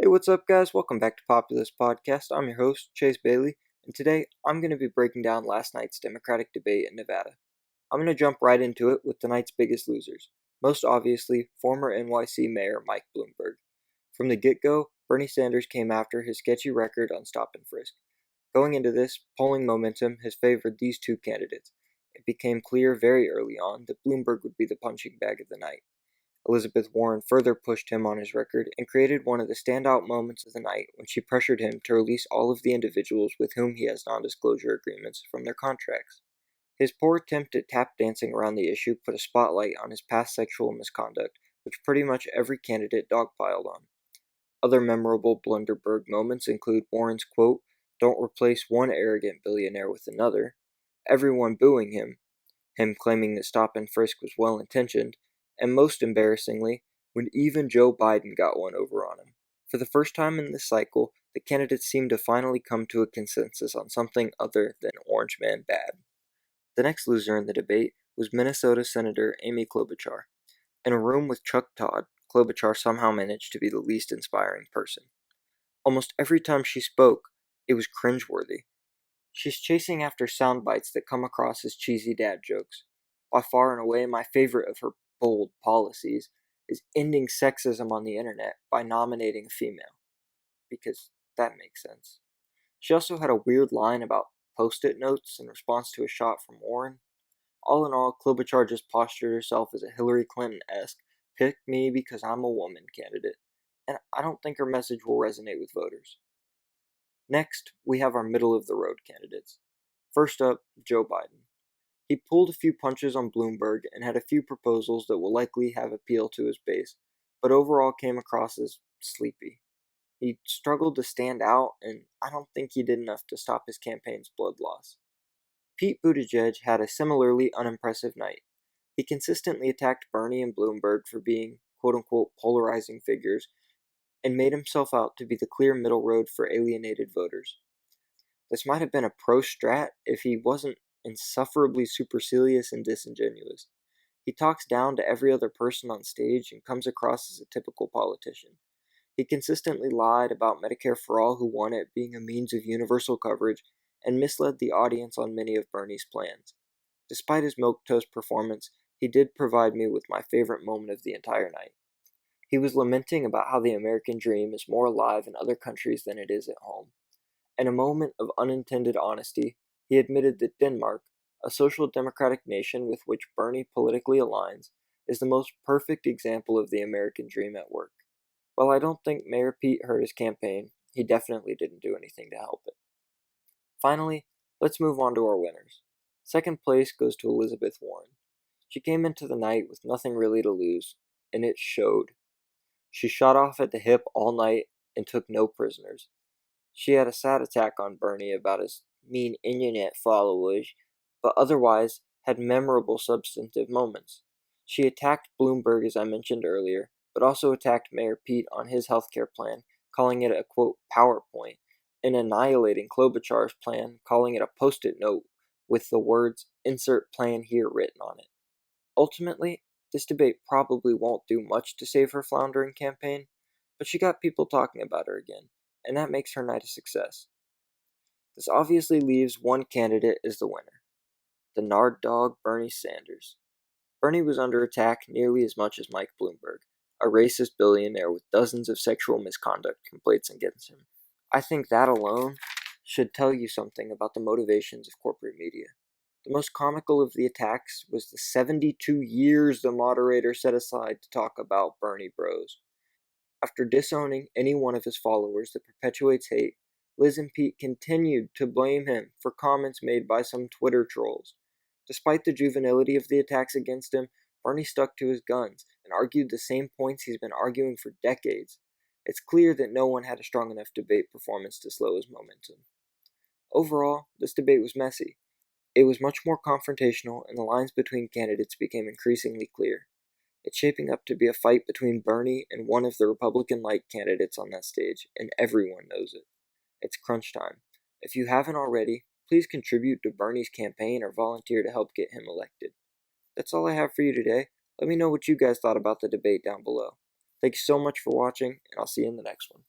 Hey, what's up, guys? Welcome back to Populist Podcast. I'm your host, Chase Bailey, and today I'm going to be breaking down last night's Democratic debate in Nevada. I'm going to jump right into it with tonight's biggest losers, most obviously former NYC Mayor Mike Bloomberg. From the get-go, Bernie Sanders came after his sketchy record on stop and frisk. Going into this, polling momentum has favored these two candidates. It became clear very early on that Bloomberg would be the punching bag of the night. Elizabeth Warren further pushed him on his record and created one of the standout moments of the night when she pressured him to release all of the individuals with whom he has non-disclosure agreements from their contracts. His poor attempt at tap dancing around the issue put a spotlight on his past sexual misconduct, which pretty much every candidate dogpiled on. Other memorable Blunderberg moments include Warren's quote, "Don't replace one arrogant billionaire with another," everyone booing him claiming that stop and frisk was well-intentioned, and most embarrassingly, when even Joe Biden got one over on him. For the first time in this cycle, the candidates seemed to finally come to a consensus on something other than Orange Man bad. The next loser in the debate was Minnesota Senator Amy Klobuchar. In a room with Chuck Todd, Klobuchar somehow managed to be the least inspiring person. Almost every time she spoke, it was cringeworthy. She's chasing after sound bites that come across as cheesy dad jokes. By far and away, my favorite of her bold policies is ending sexism on the internet by nominating a female. Because that makes sense. She also had a weird line about post-it notes in response to a shot from Warren. All in all, Klobuchar just postured herself as a Hillary Clinton-esque "pick me because I'm a woman" candidate, and I don't think her message will resonate with voters. Next, we have our middle-of-the-road candidates. First up, Joe Biden. He pulled a few punches on Bloomberg and had a few proposals that will likely have appeal to his base, but overall came across as sleepy. He struggled to stand out, and I don't think he did enough to stop his campaign's blood loss. Pete Buttigieg had a similarly unimpressive night. He consistently attacked Bernie and Bloomberg for being quote-unquote polarizing figures, and made himself out to be the clear middle road for alienated voters. This might have been a pro-strat if he wasn't insufferably supercilious and disingenuous. He talks down to every other person on stage and comes across as a typical politician. He consistently lied about Medicare for All who won it being a means of universal coverage and misled the audience on many of Bernie's plans. Despite his milquetoast performance, he did provide me with my favorite moment of the entire night. He was lamenting about how the American dream is more alive in other countries than it is at home. In a moment of unintended honesty, he admitted that Denmark, a social democratic nation with which Bernie politically aligns, is the most perfect example of the American dream at work. While I don't think Mayor Pete hurt his campaign, he definitely didn't do anything to help it. Finally, let's move on to our winners. Second place goes to Elizabeth Warren. She came into the night with nothing really to lose, and it showed. She shot off at the hip all night and took no prisoners. She had a sad attack on Bernie about his mean internet followers, but otherwise had memorable substantive moments. She attacked Bloomberg, as I mentioned earlier, but also attacked Mayor Pete on his healthcare plan, calling it a quote PowerPoint, and annihilating Klobuchar's plan, calling it a post-it note with the words "insert plan here" written on it. Ultimately, this debate probably won't do much to save her floundering campaign, but she got people talking about her again, and that makes her night a success. This obviously leaves one candidate as the winner, the Nard Dog Bernie Sanders. Bernie was under attack nearly as much as Mike Bloomberg, a racist billionaire with dozens of sexual misconduct complaints against him. I think that alone should tell you something about the motivations of corporate media. The most comical of the attacks was the 72 years the moderator set aside to talk about Bernie Bros. After disowning any one of his followers that perpetuates hate, Liz and Pete continued to blame him for comments made by some Twitter trolls. Despite the juvenility of the attacks against him, Bernie stuck to his guns and argued the same points he's been arguing for decades. It's clear that no one had a strong enough debate performance to slow his momentum. Overall, this debate was messy. It was much more confrontational, and the lines between candidates became increasingly clear. It's shaping up to be a fight between Bernie and one of the Republican-like candidates on that stage, and everyone knows it. It's crunch time. If you haven't already, please contribute to Bernie's campaign or volunteer to help get him elected. That's all I have for you today. Let me know what you guys thought about the debate down below. Thanks so much for watching, and I'll see you in the next one.